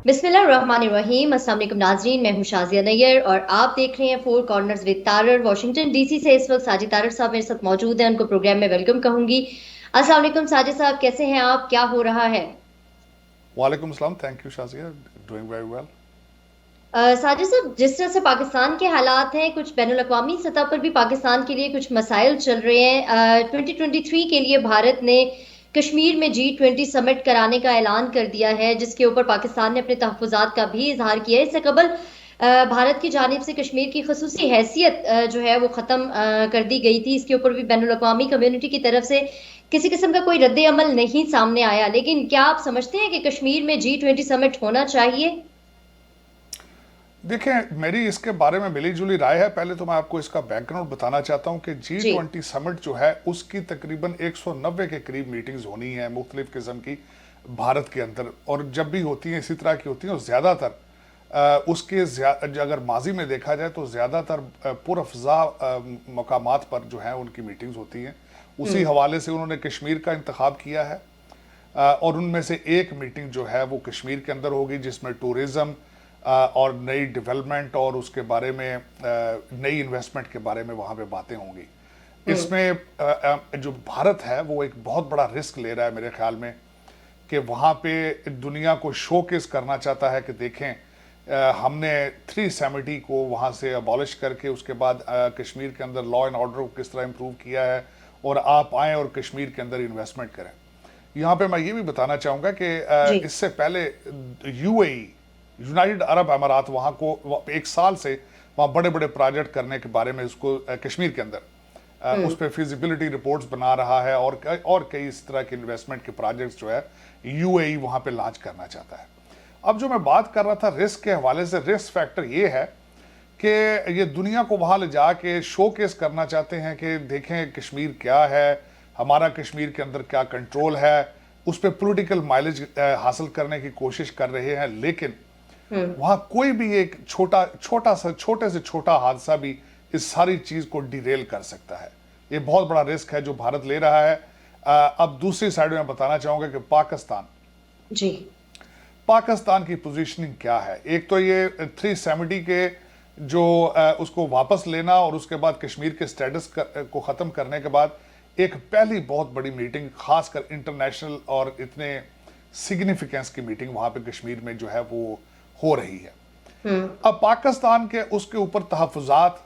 बिस्मिल्लाहिर्रहमानिर्रहीम। अस्सलाम वालेकुम नाजरीन, मैं हूं शाजिया नैयर और आप देख रहे हैं four corners with Tarar. Washington DC से इस वक्त साजिद तारर साहब मेरे साथ मौजूद हैं, उनको प्रोग्राम में वेलकम कहूंगी। अस्सलाम वालेकुम साजिद साहब, कैसे हैं आप, क्या हो रहा है? वालेकुम अस्सलाम। Thank you Shazia, doing very well. Sajid साहब, जिस तरह से पाकिस्तान के हालात हैं, कुछ बैनुल अक़वामी सतह पर भी पाकिस्तान के लिए कुछ मसाइल चल रहे हैं। 2023 के लिए भारत ने कश्मीर में G20 समिट कराने का ऐलान कर दिया है, जिसके ऊपर पाकिस्तान ने अपने तहफ़्फ़ुज़ात का भी इजहार किया है। इससे कबल भारत की जानिब से कश्मीर की खसूसी हैसियत जो है वो ख़त्म कर दी गई थी। इसके ऊपर भी बैनुल अक़वामी कम्युनिटी की तरफ से किसी किस्म का कोई रद्द अमल नहीं सामने आया। लेकिन क्या आप समझते हैं कि कश्मीर में G20 समिट होना चाहिए? देखें, मेरी इसके बारे में मिली जुली राय है। पहले तो मैं आपको इसका बैकग्राउंड बताना चाहता हूं कि जी। G20 समिट जो है उसकी तकरीबन 190 के करीब मीटिंग्स होनी है मुख्तलिफ किस्म की भारत के अंदर, और जब भी होती हैं इसी तरह की होती हैं। और ज़्यादातर अगर माजी में देखा जाए तो ज़्यादातर पुरअफ़ज़ा मकामात पर जो है उनकी मीटिंग्स होती हैं। उसी हवाले से उन्होंने कश्मीर का इंतखाब किया है, और उनमें से एक मीटिंग जो है वो कश्मीर के अंदर होगी, जिसमें टूरिज़म और नई डेवलपमेंट और उसके बारे में नई इन्वेस्टमेंट के बारे में वहाँ पे बातें होंगी। इसमें जो भारत है वो एक बहुत बड़ा रिस्क ले रहा है मेरे ख्याल में, कि वहाँ पे दुनिया को शोकेस करना चाहता है कि देखें, हमने 370 को वहाँ से अबॉलिश करके उसके बाद कश्मीर के अंदर लॉ एंड ऑर्डर को किस तरह इम्प्रूव किया है, और आप आएँ और कश्मीर के अंदर इन्वेस्टमेंट करें। यहाँ पे मैं ये भी बताना चाहूँगा जी। कि इससे पहले यूएई, यूनाइटेड अरब अमारात, वहाँ को एक साल से वहाँ बड़े बड़े प्रोजेक्ट करने के बारे में उसको कश्मीर के अंदर उस पर फिजिबिलिटी रिपोर्ट्स बना रहा है, और कई इस तरह के इन्वेस्टमेंट के प्रोजेक्ट्स जो है यूएई वहाँ पे लॉन्च करना चाहता है। अब जो मैं बात कर रहा था रिस्क के हवाले से, रिस्क फैक्टर ये है कि ये दुनिया को वहाँ ले जाके शोकेस करना चाहते हैं कि देखें कश्मीर क्या है, हमारा कश्मीर के अंदर क्या कंट्रोल है, उस पर पोलिटिकल माइलेज हासिल करने की कोशिश कर रहे हैं। लेकिन वहाँ कोई भी एक छोटे से छोटा हादसा भी इस सारी चीज़ को डिरेल कर सकता है। ये बहुत बड़ा रिस्क है जो भारत ले रहा है। अब दूसरी साइड में बताना चाहूँगा कि जी। पाकिस्तान की पोजीशनिंग क्या है। एक तो ये 370 के जो उसको वापस लेना और उसके बाद कश्मीर के स्टेटस को ख़त्म करने के बाद एक पहली बहुत बड़ी मीटिंग, खासकर इंटरनेशनल और इतने सिग्निफिकेंस की मीटिंग वहाँ पे कश्मीर में जो है वो हो रही है। अब पाकिस्तान के उसके ऊपर तहफ़्फ़ुज़ात,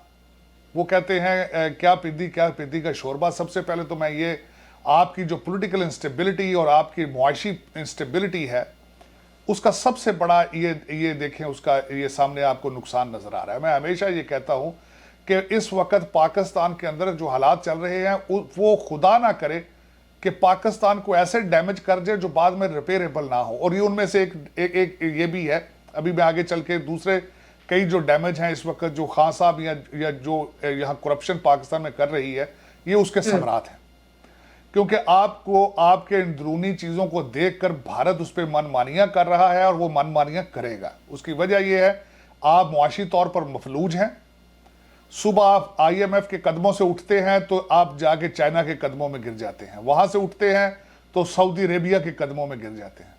वो कहते हैं क्या पिद्दी का शोरबा। सबसे पहले तो मैं ये, आपकी जो पॉलिटिकल इंस्टेबिलिटी और आपकी मुआशी इंस्टेबिलिटी है, उसका सबसे बड़ा ये देखें, उसका ये सामने आपको नुकसान नजर आ रहा है। मैं हमेशा ये कहता हूं कि इस वक्त पाकिस्तान के अंदर जो हालात चल रहे हैं वो खुदा ना करे कि पाकिस्तान को ऐसे डैमेज कर जाए जो बाद में रिपेयरेबल ना हो। और ये उनमें से एक ये भी है। अभी मैं आगे चल के दूसरे कई जो डैमेज हैं इस वक्त जो खान साहब या जो यहाँ करप्शन पाकिस्तान में कर रही है, ये उसके समरात हैं। क्योंकि आपको आपके अंदरूनी चीज़ों को देखकर भारत उस पर मनमानियाँ कर रहा है, और वो मनमानियाँ करेगा। उसकी वजह यह है, आप मुआशी तौर पर मफलूज हैं। सुबह आप IMF के कदमों से उठते हैं तो आप जाके चाइना के कदमों में गिर जाते हैं, वहाँ से उठते हैं तो सऊदी अरेबिया के कदमों में गिर जाते हैं।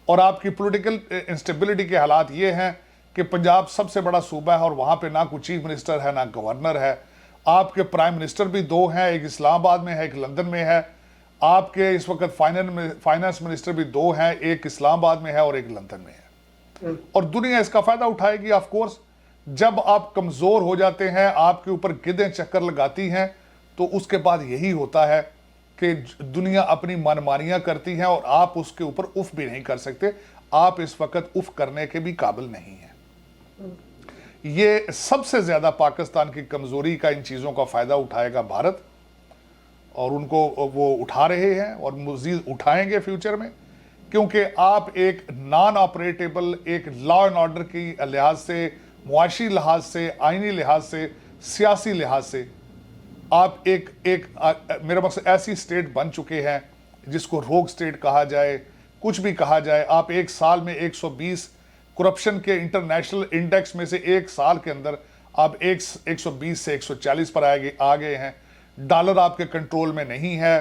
और आपकी पॉलिटिकल इंस्टेबिलिटी के हालात ये हैं कि पंजाब सबसे बड़ा सूबा है और वहाँ पे ना कोई चीफ मिनिस्टर है ना गवर्नर है। आपके प्राइम मिनिस्टर भी दो हैं, एक इस्लामाबाद में है, एक लंदन में है। आपके इस वक्त फाइनेंस मिनिस्टर भी दो हैं, एक इस्लामाबाद में है और एक लंदन में है। और दुनिया इसका फायदा उठाएगी ऑफ कोर्स। जब आप कमजोर हो जाते हैं, आपके ऊपर गिद्धें चक्कर लगाती हैं, तो उसके बाद यही होता है कि दुनिया अपनी मनमानियां करती है और आप उसके ऊपर उफ भी नहीं कर सकते। आप इस वक्त उफ करने के भी काबिल नहीं हैं। ये सबसे ज्यादा पाकिस्तान की कमजोरी का, इन चीजों का फायदा उठाएगा भारत, और उनको वो उठा रहे हैं और मजीद उठाएंगे फ्यूचर में। क्योंकि आप एक नॉन ऑपरेटेबल, एक लॉ एंड ऑर्डर की लिहाज से, मुआशी लिहाज से, आइनी लिहाज से, सियासी लिहाज से आप मेरे मकसद ऐसी स्टेट बन चुके हैं जिसको रोग स्टेट कहा जाए, कुछ भी कहा जाए। आप एक साल में 120 करप्शन के इंटरनेशनल इंडेक्स में से एक साल के अंदर आप 120 से 140 पर आ गए हैं। डॉलर आपके कंट्रोल में नहीं है।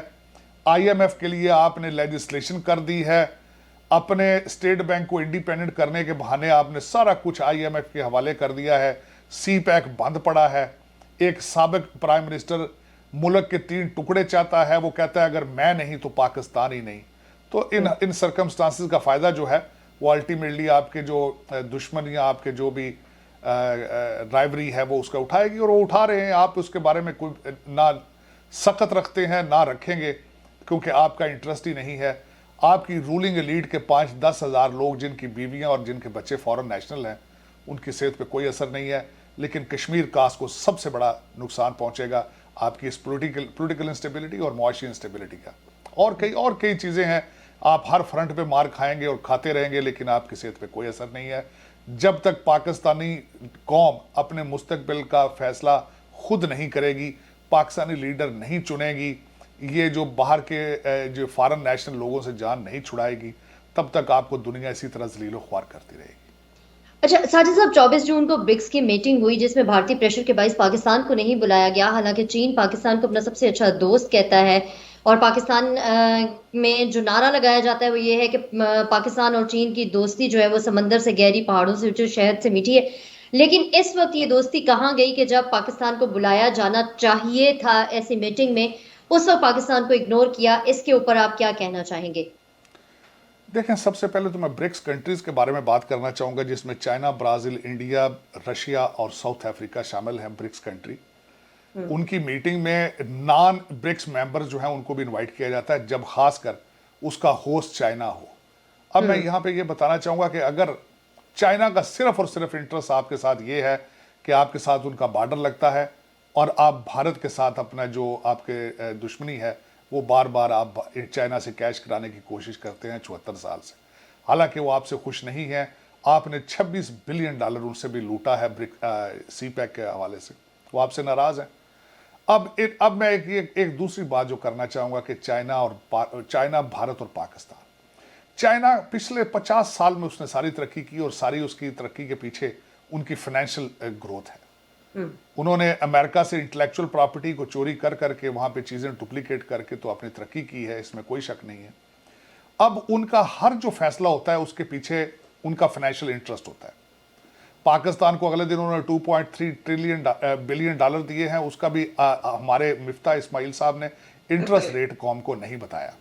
IMF के लिए आपने लेजिस्लेशन कर दी है। अपने स्टेट बैंक को इंडिपेंडेंट करने के बहाने आपने सारा कुछ आईएमएफ के हवाले कर दिया है। सी पैक बंद पड़ा है। एक साबिक प्राइम मिनिस्टर मुल्क के 3 टुकड़े चाहता है, वो कहता है अगर मैं नहीं तो पाकिस्तान ही नहीं। तो इन सर्कमस्टांसिस का फायदा जो है वो अल्टीमेटली आपके जो दुश्मन या आपके जो भी राइवरी है वो उसका उठाएगी, और वो उठा रहे हैं। आप उसके बारे में कोई ना सख्त रखते हैं ना रखेंगे, क्योंकि आपका इंटरेस्ट ही नहीं है। आपकी रूलिंग एलीट के 5-10 हज़ार लोग जिनकी बीवियां और जिनके बच्चे फॉरेन नेशनल हैं, उनकी सेहत पे कोई असर नहीं है, लेकिन कश्मीर कास्ट को सबसे बड़ा नुकसान पहुंचेगा आपकी इस पोलिटिकल इंस्टेबिलिटी और मुआशी इंस्टेबिलिटी का। और कई चीज़ें हैं। आप हर फ्रंट पे मार खाएंगे और खाते रहेंगे, लेकिन आपकी सेहत पे कोई असर नहीं है। जब तक पाकिस्तानी कौम अपने मुस्तकबिल का फैसला खुद नहीं करेगी, पाकिस्तानी लीडर नहीं चुनेगी, ये जो बाहर के जो फॉरेन नेशनल लोगों से जान नहीं छुड़ाएगी, तब तक आपको दुनिया इसी तरह जलीलो ख्वार करती रहेगी। अच्छा साजिद साहब, 24 जून को ब्रिक्स की मीटिंग हुई जिसमें भारतीय प्रेशर के बाइस पाकिस्तान को नहीं बुलाया गया। हालांकि चीन पाकिस्तान को अपना सबसे अच्छा दोस्त कहता है, और पाकिस्तान में जो नारा लगाया जाता है वो ये है कि पाकिस्तान और चीन की दोस्ती जो है वो समंदर से गहरी, पहाड़ों से ऊंचे, शहद से मीठी है। लेकिन इस वक्त ये दोस्ती कहाँ गई कि जब पाकिस्तान को बुलाया जाना चाहिए था ऐसी मीटिंग में, उस वक्त पाकिस्तान को इग्नोर किया। इसके ऊपर आप क्या कहना चाहेंगे? देखें, सबसे पहले तो मैं ब्रिक्स कंट्रीज के बारे में बात करना चाहूंगा, जिसमें चाइना, ब्राजील, इंडिया, रशिया और साउथ अफ्रीका शामिल हैं। ब्रिक्स कंट्री, उनकी मीटिंग में नॉन ब्रिक्स मेंबर्स जो हैं उनको भी इनवाइट किया जाता है, जब खासकर उसका होस्ट चाइना हो। अब मैं यहां पे ये बताना चाहूंगा कि अगर चाइना का सिर्फ और सिर्फ इंटरेस्ट आपके साथ ये है कि आपके साथ उनका बॉर्डर लगता है और आप भारत के साथ अपना जो आपके दुश्मनी है वो बार बार आप चाइना से कैश कराने की कोशिश करते हैं 74 साल से, हालांकि वो आपसे खुश नहीं है। आपने 26 बिलियन डॉलर उनसे भी लूटा है सी पैक के हवाले से, वो आपसे नाराज हैं। अब मैं एक दूसरी बात जो करना चाहूंगा कि चाइना, भारत और पाकिस्तान। चाइना पिछले 50 साल में उसने सारी तरक्की की, और सारी उसकी तरक्की के पीछे उनकी फाइनेंशियल ग्रोथ है। उन्होंने अमेरिका से इंटेलेक्चुअल प्रॉपर्टी को चोरी कर करके वहां पे चीजें डुप्लीकेट करके तो अपनी तरक्की की है, इसमें कोई शक नहीं है। अब उनका हर जो फैसला होता है उसके पीछे उनका फाइनेंशियल इंटरेस्ट होता है। पाकिस्तान को अगले दिन उन्होंने 2.3 बिलियन डॉलर दिए हैं, उसका भी हमारे मिफ्ता इस्माइल साहब ने इंटरेस्ट रेट कौम को नहीं बताया,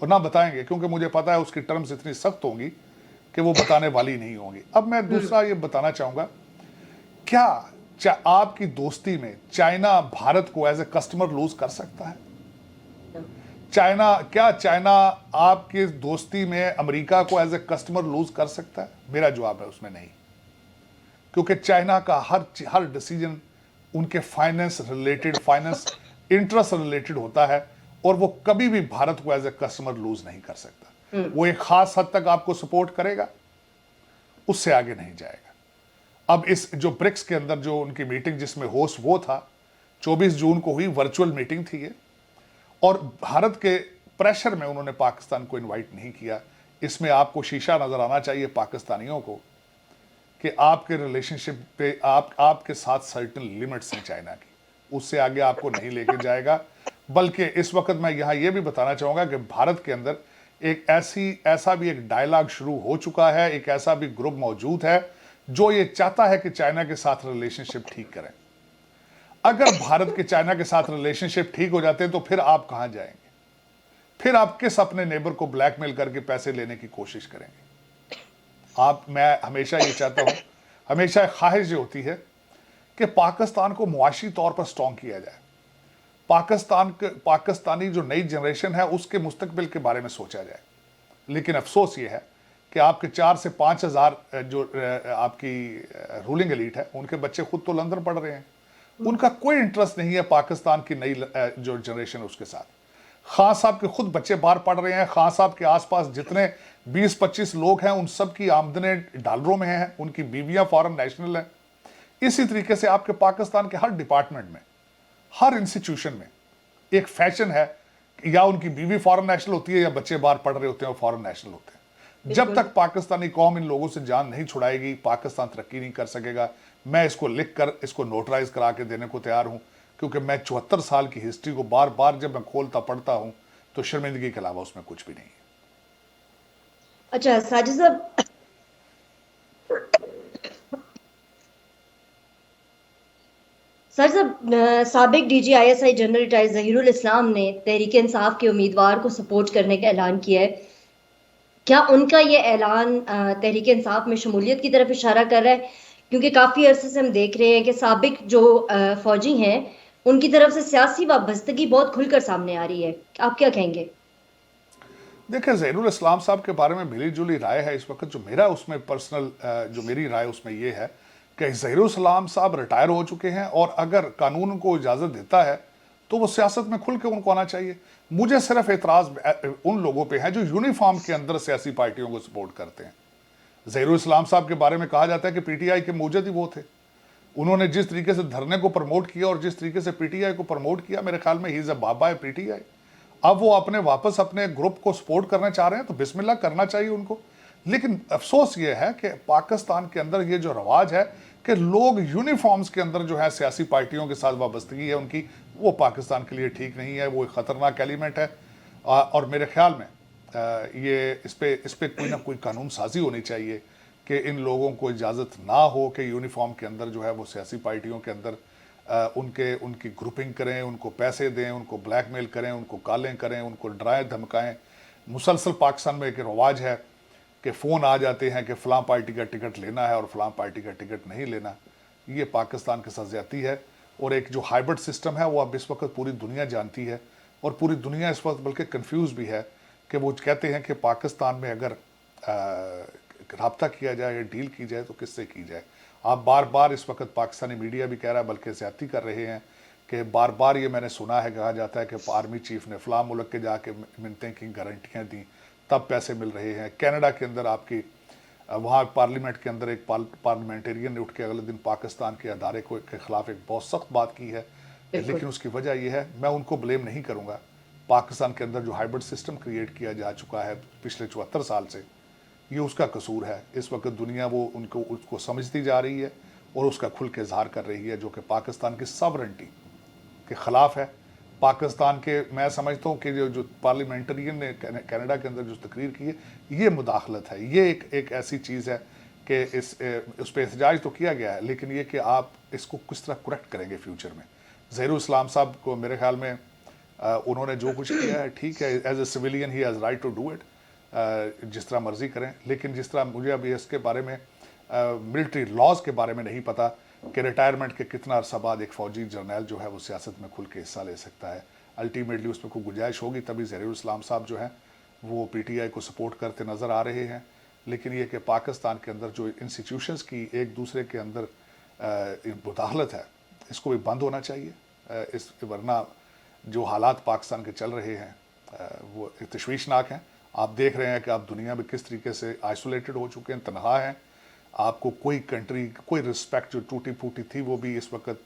और ना बताएंगे, क्योंकि मुझे पता है उसकी टर्म्स इतनी सख्त होंगी कि वो बताने वाली नहीं होंगी। अब मैं दूसरा ये बताना चाहूंगा, क्या आपकी दोस्ती में चाइना भारत को एज ए कस्टमर लूज कर सकता है? क्या चाइना आपकी दोस्ती में अमेरिका को एज ए कस्टमर लूज कर सकता है? मेरा जवाब है उसमें नहीं, क्योंकि चाइना का हर डिसीजन उनके फाइनेंस इंटरेस्ट रिलेटेड होता है, और वो कभी भी भारत को एज ए कस्टमर लूज नहीं कर सकता। वो एक खास हद तक आपको सपोर्ट करेगा, उससे आगे नहीं जाएगा। अब इस जो ब्रिक्स के अंदर जो उनकी मीटिंग जिसमें होस्ट वो था, 24 जून को हुई, वर्चुअल मीटिंग थी ये, और भारत के प्रेशर में उन्होंने पाकिस्तान को इनवाइट नहीं किया। इसमें आपको शीशा नजर आना चाहिए पाकिस्तानियों को कि आपके रिलेशनशिप पे आपके साथ सर्टेन लिमिट्स हैं चाइना की, उससे आगे आपको नहीं लेके जाएगा। बल्कि इस वक्त मैं यहाँ ये भी बताना चाहूँगा कि भारत के अंदर एक ऐसा भी एक डायलॉग शुरू हो चुका है, एक ऐसा भी ग्रुप मौजूद है जो ये चाहता है कि चाइना के साथ रिलेशनशिप ठीक करें। अगर भारत के चाइना के साथ रिलेशनशिप ठीक हो जाते हैं तो फिर आप कहाँ जाएंगे? फिर आप किस अपने नेबर को ब्लैकमेल करके पैसे लेने की कोशिश करेंगे? मैं हमेशा ये चाहता हूँ, हमेशा ख्वाहिश ये होती है कि पाकिस्तान को मुआशी तौर पर स्ट्रॉन्ग किया जाए। पाकिस्तानी जो नई जनरेशन है उसके मुस्तकबिल के बारे में सोचा जाए। लेकिन अफसोस ये है कि आपके 4 से 5 हज़ार जो आपकी रूलिंग एलीट है उनके बच्चे खुद तो लंदन पढ़ रहे हैं, उनका कोई इंटरेस्ट नहीं है पाकिस्तान की नई जो जनरेशन है उसके साथ। खान साहब के खुद बच्चे बाहर पढ़ रहे हैं, खान साहब के आसपास जितने 20-25 लोग हैं उन सब की आमदनी डॉलरों में हैं, उनकी बीवियां फॉरेन नेशनल हैं। इसी तरीके से आपके पाकिस्तान के हर डिपार्टमेंट में, हर इंस्टीट्यूशन में एक फैशन है, या उनकी बीवी फॉरेन नेशनल होती है या बच्चे बाहर पढ़ रहे होते हैं वो फॉरेन नेशनल होते हैं। जब तक पाकिस्तानी कौम इन लोगों से जान नहीं छुड़ाएगी, पाकिस्तान तरक्की नहीं कर सकेगा। मैं इसको लिख कर इसको नोटराइज करा के देने को तैयार हूं, क्योंकि मैं 74 साल की हिस्ट्री को बार बार जब मैं खोलता पढ़ता हूं तो शर्मिंदगी के अलावा उसमें कुछ भी नहीं है। अच्छा साजिद साहब, सर साहब, साबिक DGISI जनरल रिटायर्ड जहीरुल इस्लाम ने तहरीक इंसाफ के उम्मीदवार को सपोर्ट करने का ऐलान किया है। क्या उनका ये ऐलान तहरीक इंसाफ में शमूलियत की तरफ इशारा कर रहा है? क्योंकि काफी अरसे से हम देख रहे हैं कि साबिक जो फौजी हैं उनकी तरफ से सियासी वाबस्तगी बहुत खुलकर सामने आ रही है। आप क्या कहेंगे? देखिए, ज़हीरुल इस्लाम साहब के बारे में मिली जुली राय है इस वक्त। जो मेरा उसमें पर्सनल जो मेरी राय उसमें ये है कि ज़हीरुल इस्लाम साहब रिटायर हो चुके हैं और अगर कानून उनको इजाज़त देता है तो वो सियासत में खुल के उनको आना चाहिए। मुझे सिर्फ एतराज़ उन लोगों पे है जो यूनिफॉर्म के अंदर सियासी पार्टियों को सपोर्ट करते हैं। ज़हीरुल इस्लाम साहब के बारे में कहा जाता है कि PTI के मूजद ही वो थे। उन्होंने जिस तरीके से धरने को प्रमोट किया और जिस तरीके से PTI को प्रमोट किया, मेरे ख्याल में ही इज़ अ बाबा है PTI। अब वो अपने वापस अपने ग्रुप को सपोर्ट करना चाह रहे हैं तो बिस्मिल्लाह, करना चाहिए उनको। लेकिन अफसोस ये है कि पाकिस्तान के अंदर ये जो रवाज है कि लोग यूनिफॉर्म्स के अंदर जो है सियासी पार्टियों के साथ वाबस्तगी है उनकी, वो पाकिस्तान के लिए ठीक नहीं है। वो एक ख़तरनाक एलिमेंट है। और मेरे ख्याल में ये इस पे कोई ना कोई कानून साजी होनी चाहिए कि इन लोगों को इजाज़त ना हो कि यूनिफॉर्म के अंदर जो है वो सियासी पार्टियों के अंदर उनकी ग्रुपिंग करें, उनको पैसे दें, उनको ब्लैकमेल करें, उनको कालें करें, उनको डराएं धमकाएं। मुसलसल पाकिस्तान में एक रवाज है कि फ़ोन आ जाते हैं कि फ़लाँ पार्टी का टिकट लेना है और फ़लाँ पार्टी का टिकट नहीं लेना। ये पाकिस्तान के साथ ज़्यादती है। और एक जो हाइब्रिड सिस्टम है वो अब इस वक्त पूरी दुनिया जानती है और पूरी दुनिया इस वक्त बल्कि कन्फ्यूज़ भी है कि वो कहते हैं कि पाकिस्तान में अगर रब्ता किया जाए या डील की जाए तो किससे की जाए। आप बार बार इस वक्त पाकिस्तानी मीडिया भी कह रहा है, बल्कि ज़्यादती कर रहे हैं कि बार बार ये मैंने सुना है, कहा जाता है कि आर्मी चीफ ने फ़लाँ मुल्क के जाके मिन्नतें की, गारंटियाँ दी, तब पैसे मिल रहे हैं। कनाडा के अंदर आपकी वहाँ पार्लियामेंट के अंदर एक पार्लियामेंटेरियन ने उठ के अगले दिन पाकिस्तान के अदारे के ख़िलाफ़ एक बहुत सख्त बात की है। लेकिन उसकी वजह यह है, मैं उनको ब्लेम नहीं करूँगा। पाकिस्तान के अंदर जो हाइब्रिड सिस्टम क्रिएट किया जा चुका है पिछले 74 साल से, ये उसका कसूर है। इस वक्त दुनिया वो उसको समझती जा रही है और उसका खुल के इजहार कर रही है, जो कि पाकिस्तान की सॉवरेनिटी के ख़िलाफ़ है। पाकिस्तान के, मैं समझता हूँ कि जो पार्लियामेंटेरियन ने कनाडा के अंदर जो तकरीर की है, ये मुदाखलत है। ये एक ऐसी चीज़ है कि उस पर एहतजाज तो किया गया है, लेकिन ये कि आप इसको किस तरह करेक्ट करेंगे फ्यूचर में। ज़हीरुल इस्लाम साहब को मेरे ख्याल में उन्होंने जो कुछ किया है ठीक है, as a civilian he has right to do it, जिस तरह मर्जी करें। लेकिन जिस तरह मुझे अभी इसके बारे में मिलिट्री लॉज के बारे में नहीं पता कि रिटायरमेंट के कितना अरसा बाद एक फ़ौजी जर्नैल जो है वो सियासत में खुल के हिस्सा ले सकता है। अल्टीमेटली उसमें कोई गुंजाइश होगी तभी ज़हीरुल इस्लाम साहब जो हैं वो PTI को सपोर्ट करते नज़र आ रहे हैं। लेकिन ये कि पाकिस्तान के अंदर जो इंस्टीट्यूशंस की एक दूसरे के अंदर मुदाखलत है, इसको भी बंद होना चाहिए। इस वरना जो हालात पाकिस्तान के चल रहे हैं वो तशवीशनाक हैं। आप देख रहे हैं कि आप दुनिया में किस तरीके से आइसोलेटेड हो चुके हैं, तनहा हैं। आपको कोई कंट्री, कोई रिस्पेक्ट जो टूटी फूटी थी वो भी इस वक्त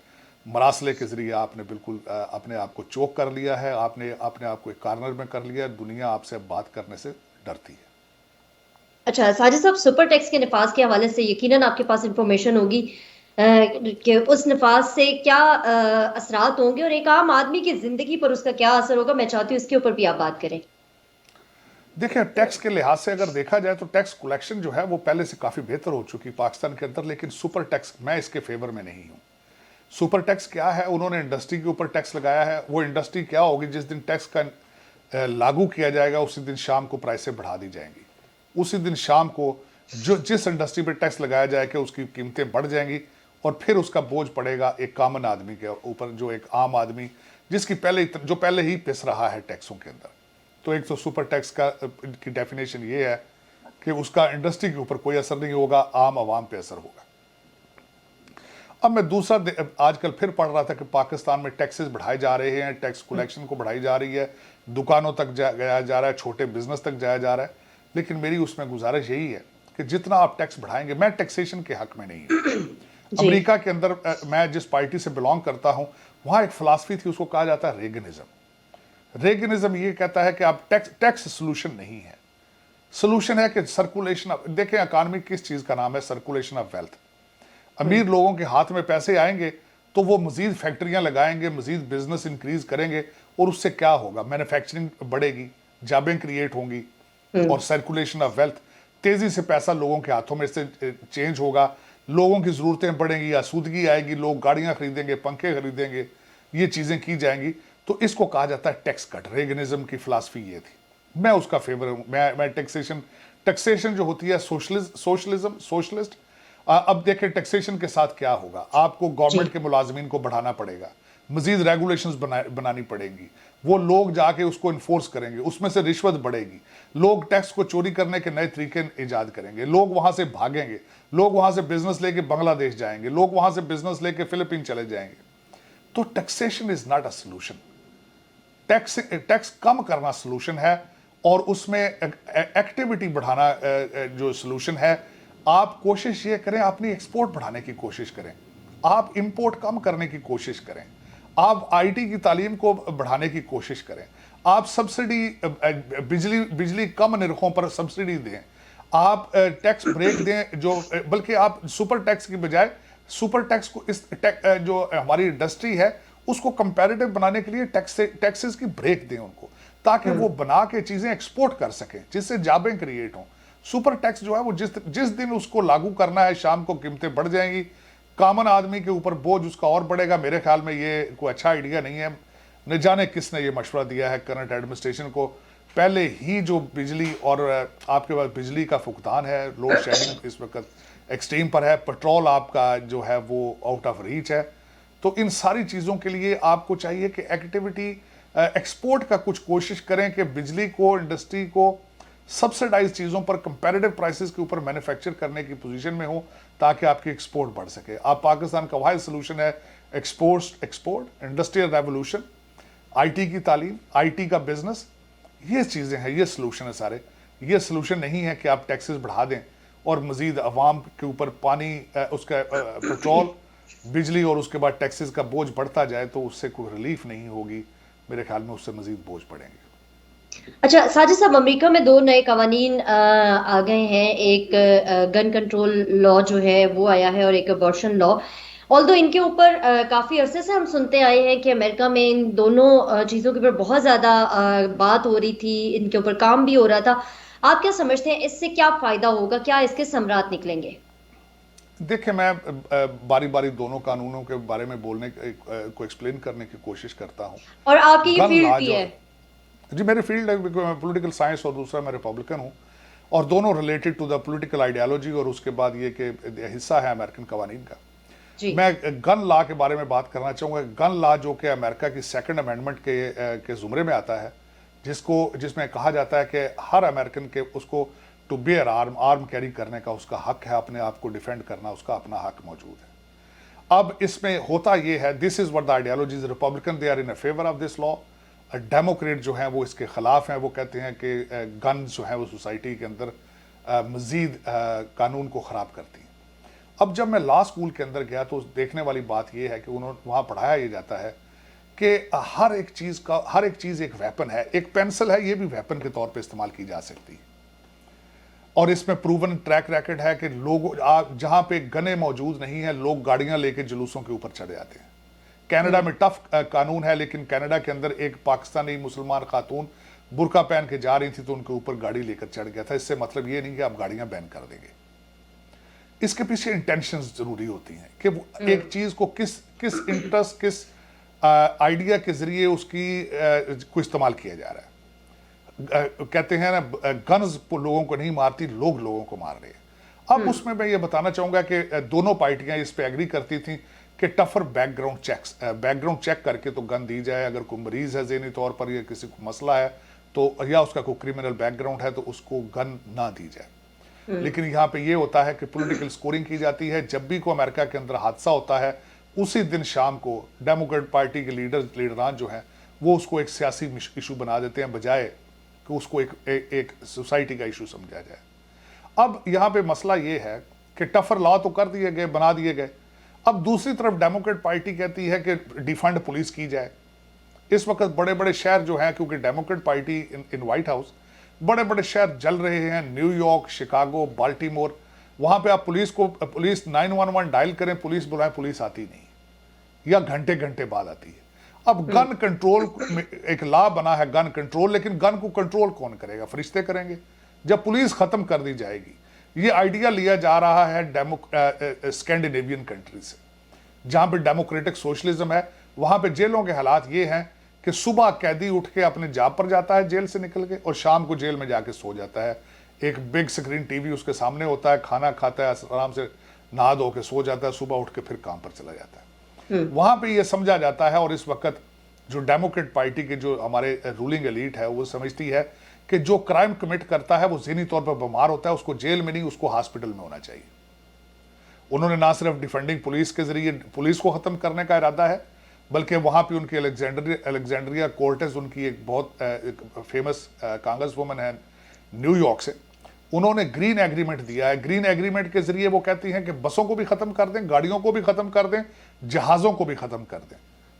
मरासले के ज़रिए आपने बिल्कुल अपने आप को चोक कर लिया है। आपने अपने आप को एक कार्नर में कर लिया है। दुनिया आपसे बात करने से डरती है। अच्छा साजिद साहब, सुपर टैक्स के नफाज के हवाले से यकीनन आपके पास इंफॉर्मेशन होगी कि उस नफाज से क्या असरात होंगे और एक आम आदमी की जिंदगी पर उसका क्या असर होगा। मैं चाहती हूँ इसके ऊपर भी आप बात करें। देखिए, टैक्स के लिहाज से अगर देखा जाए तो टैक्स कलेक्शन जो है वो पहले से काफ़ी बेहतर हो चुकी पाकिस्तान के अंदर, लेकिन सुपर टैक्स मैं इसके फेवर में नहीं हूँ। सुपर टैक्स क्या है? उन्होंने इंडस्ट्री के ऊपर टैक्स लगाया है। वो इंडस्ट्री क्या होगी? जिस दिन टैक्स का लागू किया जाएगा उसी दिन शाम को प्राइसें बढ़ा दी जाएंगी। उसी दिन शाम को जिस इंडस्ट्री पर टैक्स लगाया जाएगा उसकी कीमतें बढ़ जाएंगी और फिर उसका बोझ पड़ेगा एक कॉमन आदमी के ऊपर, जो एक आम आदमी जिसकी पहले ही पिस रहा है टैक्सों के अंदर। तो एक तो सुपर टैक्स की डेफिनेशन ये है कि उसका इंडस्ट्री के ऊपर कोई असर नहीं होगा, आम आवाम पे असर होगा। अब मैं दूसरा आजकल फिर पढ़ रहा था कि पाकिस्तान में टैक्सेस बढ़ाए जा रहे हैं, टैक्स कलेक्शन को बढ़ाई जा रही है, दुकानों तक जाया जा रहा है, छोटे बिजनेस तक जाया जा रहा है। लेकिन मेरी उसमें गुजारिश यही है कि जितना आप टैक्स बढ़ाएंगे, मैं टैक्सेशन के हक में नहीं हूँ। अमेरिका के अंदर मैं जिस पार्टी से बिलोंग करता हूँ, वहाँ एक फिलासफी थी, उसको कहा जाता है रेगनिज्म। रेगनिज्म ये कहता है कि आप टैक्स सोल्यूशन नहीं है। सोल्यूशन है कि सर्कुलेशन ऑफ, देखें इकॉनमी किस चीज़ का नाम है? Circulation of wealth. अमीर लोगों के हाथ में पैसे आएंगे तो वो मजीद फैक्ट्रियां लगाएंगे, मजीद बिजनेस इंक्रीज करेंगे और उससे क्या होगा? मैन्युफैक्चरिंग बढ़ेगी, जॉबें क्रिएट होंगी और सर्कुलेशन ऑफ वेल्थ। तेजी से पैसा लोगों के हाथों में से चेंज होगा, लोगों की जरूरतें बढ़ेंगी, आसूदगी आएगी, लोग गाड़ियां खरीदेंगे, पंखे खरीदेंगे, ये चीजें की जाएंगी। तो इसको कहा जाता है टैक्स कट। रेगनिज्म की फिलॉसफी ये थी, मैं उसका फेवर हूं। मैं टैक्सेशन जो होती है सोशलिज्म, सोशलिस्ट। अब देखें टैक्सेशन के साथ क्या होगा। आपको जी। गवर्नमेंट के मुलाजमीन को बढ़ाना पड़ेगा, मजीद रेगुलेशंस बनानी पड़ेंगी, वो लोग जाके उसको इन्फोर्स करेंगे, उसमें से रिश्वत बढ़ेगी, लोग टैक्स को चोरी करने के नए तरीके ईजाद करेंगे, लोग वहां से भागेंगे, लोग वहां से बिजनेस लेके बांग्लादेश जाएंगे, लोग वहां से बिजनेस लेके फिलीपीन चले जाएंगे। तो taxation is not a solution. Tax कम करना सोल्यूशन है, और उसमें एक्टिविटी बढ़ाना जो सोल्यूशन है। आप कोशिश ये करें, अपनी एक्सपोर्ट बढ़ाने की कोशिश करें, आप इंपोर्ट कम करने की कोशिश करें, आप आईटी की तालीम को बढ़ाने की कोशिश करें, आप सब्सिडी बिजली कम निरखों पर सब्सिडी दें, आप टैक्स ब्रेक दें, जो बल्कि आप सुपर टैक्स की बजाय सुपर टैक्स को जो हमारी इंडस्ट्री है उसको कंपैरेटिव बनाने के लिए टैक्सेस की ब्रेक दें उनको, ताकि वो बना के चीजें एक्सपोर्ट कर सकें, जिससे जॉबें क्रिएट हों। सुपर टैक्स जो है वो जिस दिन उसको लागू करना है, शाम को कीमतें बढ़ जाएंगी, कॉमन आदमी के ऊपर बोझ उसका और बढ़ेगा। मेरे ख्याल में ये कोई अच्छा आइडिया नहीं है। न जाने किसने ये मशवरा दिया है करंट एडमिनिस्ट्रेशन को। पहले ही जो बिजली और आपके पास बिजली का फुकदान है, लोड शेडिंग इस वक्त एक्सट्रीम पर है, पेट्रोल आपका जो है वो आउट ऑफ रीच है। तो इन सारी चीज़ों के लिए आपको चाहिए कि एक्टिविटी एक्सपोर्ट का कुछ कोशिश करें, कि बिजली को, इंडस्ट्री को सब्सिडाइज चीज़ों पर कंपैरेटिव प्राइसेस के ऊपर मैन्युफैक्चर करने की पोजीशन में हो, ताकि आपकी एक्सपोर्ट बढ़ सके। आप पाकिस्तान का वाहिद सोल्यूशन है एक्सपोर्ट, इंडस्ट्रियल रेवोल्यूशन, आईटी की तालीम, आईटी का बिजनेस, ये चीज़ें हैं, ये सोल्यूशन है सारे। ये सोल्यूशन नहीं है कि आप टैक्सेस बढ़ा दें और मजीद अवाम के ऊपर पानी, उसका पेट्रोल, बिजली और उसके बाद टैक्सेस का बोझ बढ़ता जाए, तो उससे कोई रिलीफ नहीं होगी। मेरे ख्याल में उससे मजीद बोझ पड़ेंगे। अच्छा साजिद साहब, अमेरिका में दो नए कवानीन आ गए हैं। एक गन कंट्रोल लॉ जो है वो आया है, और एक अबॉर्शन लॉ। ऑल्दो इनके ऊपर काफी अरसे से हम सुनते आए हैं कि अमेरिका में इन दोनों चीजों के ऊपर बहुत ज्यादा बात हो रही थी, इनके ऊपर काम भी हो रहा था। आप क्या समझते हैं, इससे क्या फायदा होगा, क्या इसके समरात निकलेंगे? देखिए, मैं बारी बारी दोनों कानूनों के बारे में बोलने को एक्सप्लेन करने की कोशिश करता हूँ। और आपकी ये गन फील्ड लॉ भी जो है। जी, मेरी फील्ड है, मैं पॉलिटिकल साइंस, और दूसरा मैं रिपब्लिकन हूँ, और दोनों related to the political ideology, और उसके बाद ये कि हिस्सा है अमेरिकन कवानीन का। जी। मैं गन लॉ के बारे में बात करना चाहूँगा। गन लॉ जो कि अमेरिका की सेकंड अमेंडमेंट के ज़ुमरे में आता है, जिसमें कहा जाता है कि हर अमेरिकन के उसको टू बियर आर्म कैरी करने का उसका हक है, अपने आप को डिफेंड करना उसका अपना हक मौजूद है। अब इसमें होता यह है, this is what the ideologies, Republican they are in favour of this law, Democrat जो हैं वो इसके खिलाफ हैं। वो कहते हैं कि गन जो है वो सोसाइटी के अंदर मजीद कानून को ख़राब करती हैं। अब जब मैं लॉ स्कूल के अंदर गया तो देखने वाली बात यह है कि उन्होंने वहाँ पढ़ाया ये जाता है कि हर एक चीज़ एक वेपन है। एक पेंसिल है, ये भी वेपन के तौर पे इस्तेमाल की जा सकती है, और इसमें प्रूवन ट्रैक रैकेट है कि लोग जहाँ पे गने मौजूद नहीं है, लोग गाड़ियाँ लेके जुलूसों के ऊपर चढ़ जाते हैं। कनाडा में टफ कानून है, लेकिन कनाडा के अंदर एक पाकिस्तानी मुसलमान खातून बुरका पहन के जा रही थी, तो उनके ऊपर गाड़ी लेकर चढ़ गया था। इससे मतलब ये नहीं कि आप गाड़ियां बैन कर देंगे, इसके पीछे इंटेंशंस जरूरी होती हैं कि वो एक चीज को किस इंटरेस्ट, किस आइडिया के जरिए उसकी को इस्तेमाल किया जा रहा है। कहते हैं ना, गन्स लोगों को नहीं मारती, लोग लोगों को मार रहे हैं। अब उसमें मैं ये बताना चाहूंगा कि दोनों पार्टियां इस पे एग्री करती थी कि टफर बैकग्राउंड चेक करके तो गन दी जाए। अगर कोई मरीज है ज़हनी तौर पर, या किसी को मसला है तो, या उसका कोई क्रिमिनल बैकग्राउंड है, तो उसको गन ना दी जाए। लेकिन यहाँ पे ये होता है कि पॉलिटिकल स्कोरिंग की जाती है। जब भी कोई अमेरिका के अंदर हादसा होता है, उसी दिन शाम को डेमोक्रेट पार्टी के लीडरान जो हैं वो उसको एक सियासी इशू बना देते हैं, बजाय कि उसको एक सोसाइटी का इशू समझा जाए। अब यहाँ पे मसला ये है कि टफर लॉ तो कर दिए गए, बना दिए गए। अब दूसरी तरफ डेमोक्रेट पार्टी कहती है कि डिफंड पुलिस की जाए। इस वक्त बड़े बड़े शहर जो हैं, क्योंकि डेमोक्रेट पार्टी इन व्हाइट हाउस, बड़े बड़े शहर जल रहे हैं, न्यूयॉर्क, शिकागो, बाल्टीमोर। वहां पे आप पुलिस 911 डायल करें, पुलिस बुलाएं, पुलिस आती नहीं, या घंटे घंटे बाद आती है। अब गन कंट्रोल एक लॉ बना है, गन कंट्रोल, लेकिन गन को कंट्रोल कौन करेगा? फरिश्ते करेंगे। जब पुलिस खत्म कर दी जाएगी, ये आइडिया लिया जा रहा है स्कैंडिनेवियन कंट्री से, जहां पे डेमोक्रेटिक सोशलिज्म है। वहां पे जेलों के हालात ये हैं कि सुबह कैदी उठ के अपने जॉब पर जाता है जेल से निकल के, और शाम को जेल में जाके सो जाता है। एक बिग स्क्रीन टीवी उसके सामने होता है, खाना खाता है, आराम से नहा धो के सो जाता है, सुबह उठ के फिर काम पर चला जाता है। वहां पे ये समझा जाता है, और इस वक्त जो डेमोक्रेट पार्टी के जो हमारे रूलिंग एलीट है वो समझती है कि जो क्राइम कमिट करता है वो ज़हनी तौर पर बीमार होता है, उसको जेल में नहीं, उसको हॉस्पिटल में होना चाहिए। उन्होंने ना सिर्फ डिफेंडिंग पुलिस के जरिए पुलिस को खत्म करने का इरादा है, बल्कि वहां पे उनकी अलेक्जेंड्रिया कोर्टेस, उनकी एक बहुत फेमस कांग्रेस वुमन है न्यूयॉर्क से, उन्होंने ग्रीन एग्रीमेंट दिया है। ग्रीन एग्रीमेंट के जरिए वो कहती हैं कि बसों को भी खत्म कर दें, गाड़ियों को भी खत्म कर दें, जहाज़ों को भी खत्म कर दें,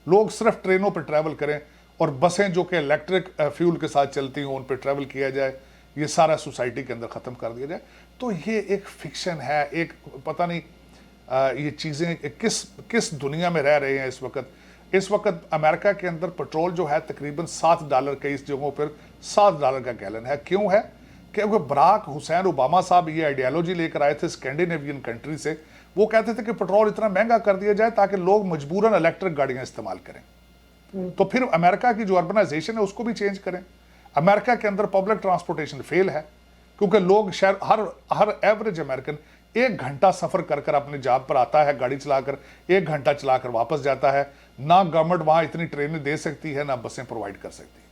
लोग सिर्फ ट्रेनों पर ट्रैवल करें, और बसें जो कि इलेक्ट्रिक फ्यूल के साथ चलती हों उन पर ट्रैवल किया जाए, ये सारा सोसाइटी के अंदर ख़त्म कर दिया जाए। तो ये एक फिक्शन है, एक पता नहीं ये चीज़ें किस दुनिया में रह रहे हैं इस वक्त। इस वक्त अमेरिका के अंदर पेट्रोल जो है तकरीबन $7 कई जगहों पर $7 का गैलन है। क्यों है? क्योंकि बराक हुसैन ओबामा साहब ये आइडियालॉजी लेकर आए थे स्कैंडिनेवियन कंट्री से। वो कहते थे कि पेट्रोल इतना महंगा कर दिया जाए ताकि लोग मजबूरन इलेक्ट्रिक गाड़ियां इस्तेमाल करें। तो फिर अमेरिका की जो अर्बनाइजेशन है उसको भी चेंज करें। अमेरिका के अंदर पब्लिक ट्रांसपोर्टेशन फेल है, क्योंकि लोग शहर हर एवरेज अमेरिकन 1 घंटा सफर कर कर अपने जॉब पर आता है, गाड़ी चलाकर 1 घंटा चलाकर वापस जाता है। ना गवर्नमेंट वहां इतनी ट्रेनें दे सकती है, ना बसें प्रोवाइड कर सकती है।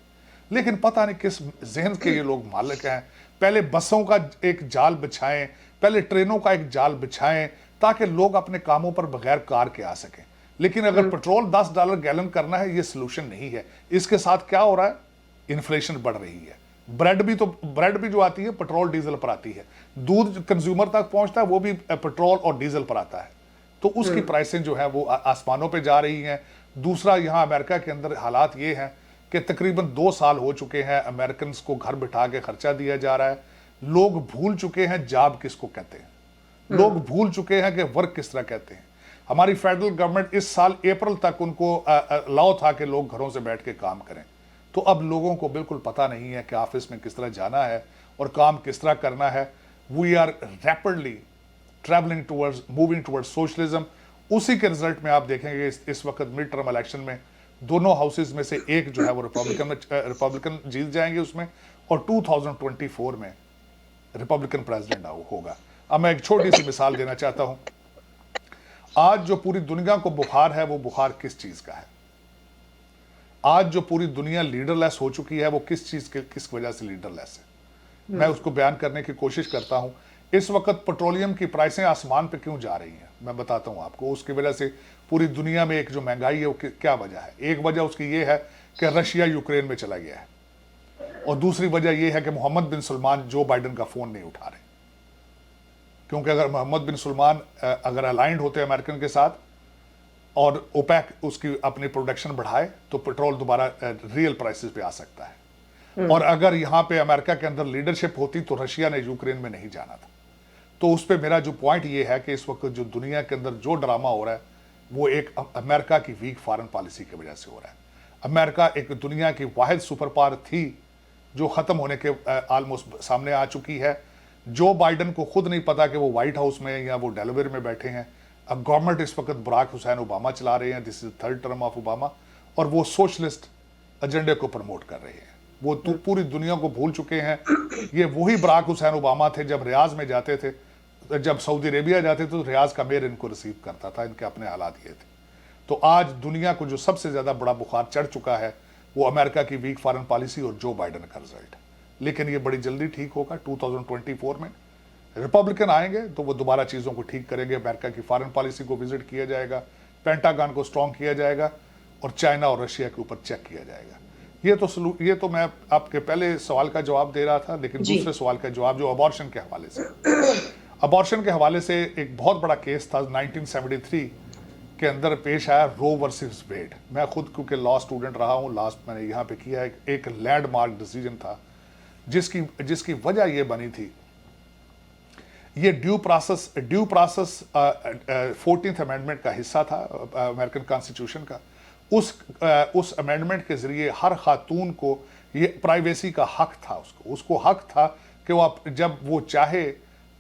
लेकिन पता नहीं किस जहन के ये लोग मालिक हैं। पहले बसों का एक जाल बिछाएं, पहले ट्रेनों का एक जाल बिछाएं, ताकि लोग अपने कामों पर बगैर कार के आ सकें। लेकिन अगर पेट्रोल $10 गैलन करना है, ये सोल्यूशन नहीं है। इसके साथ क्या हो रहा है? इन्फ्लेशन बढ़ रही है। ब्रेड भी जो आती है पेट्रोल डीजल पर आती है। दूध कंज्यूमर तक पहुंचता है वो भी पेट्रोल और डीजल पर आता है। तो उसकी प्राइसें जो है वो आसमानों पे जा रही हैं। दूसरा, यहां अमेरिका के अंदर हालात ये हैं कि तकरीबन 2 साल हो चुके हैं अमेरिकन को घर बिठा के खर्चा दिया जा रहा है। लोग भूल चुके हैं जॉब किसको कहते हैं, लोग भूल चुके हैं कि वर्क किस तरह कहते हैं। हमारी फेडरल गवर्नमेंट इस साल अप्रैल तक उनको अलाउ था कि लोग घरों से बैठ के काम करें। तो अब लोगों को बिल्कुल पता नहीं है कि ऑफिस में किस तरह जाना है और काम किस तरह करना है। We are rapidly travelling towards moving towards socialism. उसी के रिजल्ट में आप देखेंगे इस वक्त मिड टर्म इलेक्शन में दोनों हाउसेज में से एक जो है वो रिपब्लिकन जीत जाएंगे उसमें, और 2024 में रिपब्लिकन प्रेसिडेंट होगा। अब मैं एक छोटी सी मिसाल देना चाहता हूं। आज जो पूरी दुनिया को बुखार है वो बुखार किस चीज का है? आज जो पूरी दुनिया लीडरलेस हो चुकी है वो किस वजह से लीडरलेस है? मैं उसको बयान करने की कोशिश करता हूं। इस वक्त पेट्रोलियम की प्राइसें आसमान पे क्यों जा रही हैं, मैं बताता हूं आपको। उसकी वजह से पूरी दुनिया में एक जो महंगाई है वो क्या वजह है? एक वजह उसकी ये है कि रशिया यूक्रेन में चला गया है, और दूसरी वजह यह है कि मोहम्मद बिन सलमान जो बाइडन का फोन नहीं उठा रहे। क्योंकि अगर मोहम्मद बिन सलमान अगर अलाइंड होते अमेरिकन के साथ और ओपेक उसकी अपनी प्रोडक्शन बढ़ाए तो पेट्रोल दोबारा रियल प्राइसेस पे आ सकता है। और अगर यहां पे अमेरिका के अंदर लीडरशिप होती तो रशिया ने यूक्रेन में नहीं जाना था। तो उस पर मेरा जो पॉइंट ये है कि इस वक्त जो दुनिया के अंदर जो ड्रामा हो रहा है वो एक अमेरिका की वीक फॉरेन पॉलिसी की वजह से हो रहा है। अमेरिका एक दुनिया की वाहिद सुपर पावर थी जो खत्म होने के ऑलमोस्ट सामने आ चुकी है। जो बाइडन को खुद नहीं पता कि वो व्हाइट हाउस में या वो डेलावेयर में बैठे हैं। अब गवर्नमेंट इस वक्त बराक हुसैन ओबामा चला रहे हैं, this is third term of Obama, और वो सोशलिस्ट एजेंडे को प्रमोट कर रहे हैं। वो पूरी दुनिया को भूल चुके हैं। ये वही बराक हुसैन ओबामा थे जब रियाज में जाते थे, जब सऊदी अरेबिया जाते थे तो रियाज का मेयर इनको रिसीव करता था। इनके अपने हालात ये थे। तो आज दुनिया को जो सबसे ज्यादा बड़ा बुखार चढ़ चुका है वो अमेरिका की वीक फॉरेन पॉलिसी और जो बाइडन का रिजल्ट है। लेकिन ये बड़ी जल्दी ठीक होगा। 2024 में रिपब्लिकन आएंगे तो वो दोबारा चीज़ों को ठीक करेंगे। अमेरिका की फॉरेन पॉलिसी को विजिट किया जाएगा, पेंटागन को स्ट्रॉन्ग किया जाएगा, और चाइना और रशिया के ऊपर चेक किया जाएगा। ये तो मैं आपके पहले सवाल का जवाब दे रहा था। लेकिन दूसरे सवाल का जवाब जो अबॉर्शन के हवाले से, अबॉर्शन के हवाले से एक बहुत बड़ा केस था 1973 के अंदर पेश आया, रो वर्सेस वेड। मैं खुद क्योंकि लॉ स्टूडेंट रहा हूँ, लास्ट मैंने यहाँ पे किया है। एक लैंडमार्क डिसीजन था जिसकी वजह यह बनी थी, ये ड्यू प्रोसेस 14th अमेंडमेंट का हिस्सा था अमेरिकन कॉन्स्टिट्यूशन का। उस अमेंडमेंट के जरिए हर खातून को ये प्राइवेसी का हक था। उसको हक था कि वो जब वो चाहे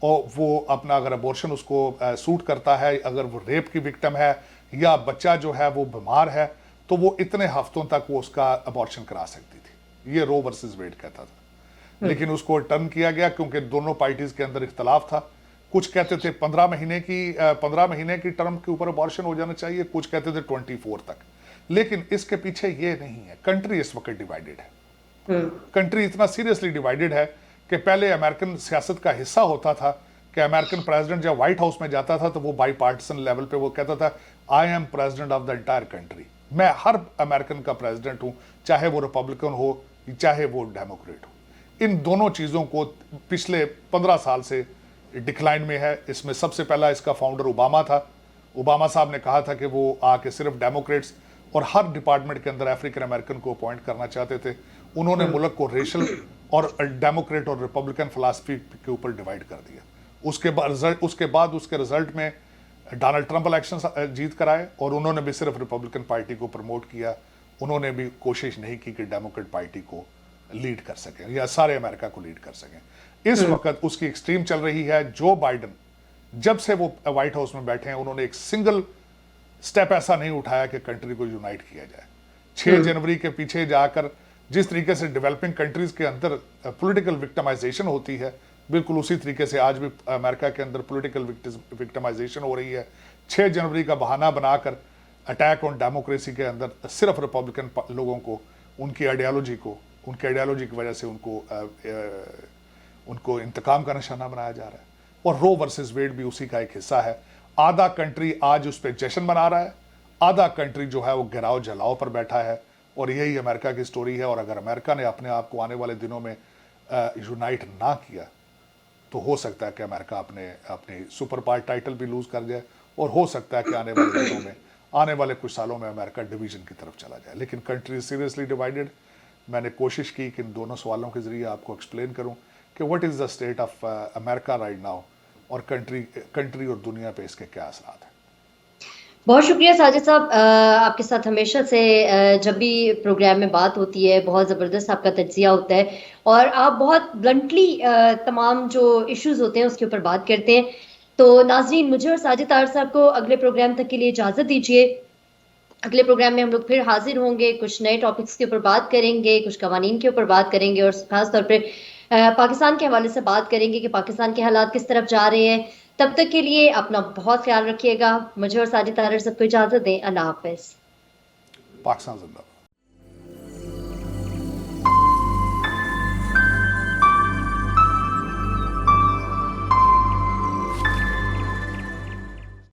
और वो अपना अगर अबॉर्शन उसको सूट करता है, अगर वो रेप की विक्टिम है या बच्चा जो है वो बीमार है, तो वो इतने हफ्तों तक वो उसका अबॉर्शन करा सकती थी। ये रो वर्सेस वेड कहता था। लेकिन उसको टर्न किया गया क्योंकि दोनों पार्टीज के अंदर इख्तलाफ था। कुछ कहते थे 15 महीने की टर्म के ऊपर अबॉर्शन हो जाना चाहिए, कुछ कहते थे 24 तक। लेकिन इसके पीछे ये नहीं है, कंट्री इस वक्त डिवाइडेड है। कंट्री इतना सीरियसली डिवाइडेड है कि पहले अमेरिकन सियासत का हिस्सा होता था कि अमेरिकन प्रेसिडेंट जब व्हाइट हाउस में जाता था तो वो बाई पार्टिसन लेवल पे वो कहता था, I am president of the entire country, मैं हर अमेरिकन का प्रेसिडेंट हूं, चाहे वो रिपब्लिकन हो चाहे वो डेमोक्रेट हो। इन दोनों चीजों को पिछले 15 साल से डिक्लाइन में है। इसमें सबसे पहला इसका फाउंडर ओबामा था। ओबामा साहब ने कहा था कि वो आके सिर्फ डेमोक्रेट्स और हर डिपार्टमेंट के अंदर अफ्रीकन अमेरिकन को अपॉइंट करना चाहते थे। उन्होंने मुल्क को रेशल और डेमोक्रेट और रिपब्लिकन फिलॉसफी के ऊपर डिवाइड कर दिया। उसके बाद उसके रिजल्ट में डोनाल्ड ट्रंप इलेक्शन जीत कर आए और उन्होंने भी सिर्फ रिपब्लिकन पार्टी को प्रमोट किया। उन्होंने भी कोशिश नहीं की कि डेमोक्रेट पार्टी को लीड कर सकें या सारे अमेरिका को लीड कर सकें। इस वक्त उसकी एक्सट्रीम चल रही है। जो बाइडन जब से वो व्हाइट हाउस में बैठे हैं, उन्होंने एक सिंगल स्टेप ऐसा नहीं उठाया कि कंट्री को यूनाइट किया जाए। 6 जनवरी के पीछे जाकर जिस तरीके से डेवलपिंग कंट्रीज के अंदर पॉलिटिकल विक्टिमाइजेशन होती है, बिल्कुल उसी तरीके से आज भी अमेरिका के अंदर पॉलिटिकल विक्टिमाइजेशन हो रही है। 6 जनवरी का बहाना बनाकर अटैक ऑन डेमोक्रेसी के अंदर सिर्फ रिपब्लिकन लोगों को उनकी आइडियोलॉजी की वजह से उनको इंतकाम का निशाना बनाया जा रहा है। और रो वर्सेस वेड भी उसी का एक हिस्सा है। आधा कंट्री आज उस पर जश्न मना रहा है, आधा कंट्री जो है वो गिराव जलाओ पर बैठा है। और यही अमेरिका की स्टोरी है। और अगर अमेरिका ने अपने आप को आने वाले दिनों में यूनाइट ना किया तो हो सकता है कि अमेरिका अपने सुपर पावर टाइटल भी लूज कर जाए और हो सकता है कि आने वाले कुछ सालों में अमेरिका डिवीजन की तरफ चला जाए। लेकिन कंट्री सीरियसली डिवाइडेड। मैंने कोशिश की कि इन दोनों सवालों के जरिए आपको एक्सप्लेन करूं कि what is the state of America right now और कंट्री और दुनिया पे इसके क्या असरात हैं। बहुत शुक्रिया साजिद साहब। आपके साथ हमेशा से जब भी प्रोग्राम में बात होती है बहुत ज़बरदस्त आपका तज्जिया होता है और आप बहुत ब्लंटली तमाम जो इश्यूज होते हैं उसके ऊपर बात करते हैं। तो नाजरीन, मुझे और साजिद तार साहब को अगले प्रोग्राम तक के लिए इजाज़त दीजिए। अगले प्रोग्राम में हम लोग फिर हाजिर होंगे, कुछ नए टॉपिक्स के ऊपर बात करेंगे, कुछ कवानीन के ऊपर बात करेंगे और खास तौर पर पाकिस्तान के हवाले से बात करेंगे कि पाकिस्तान के हालात किस तरफ जा रहे हैं। तब तक के लिए अपना बहुत ख्याल रखिएगा। मुझे और साजिद तारर सबको इजाजत दें। अल्लाह हाफिज। पाकिस्तान जिंदाबाद।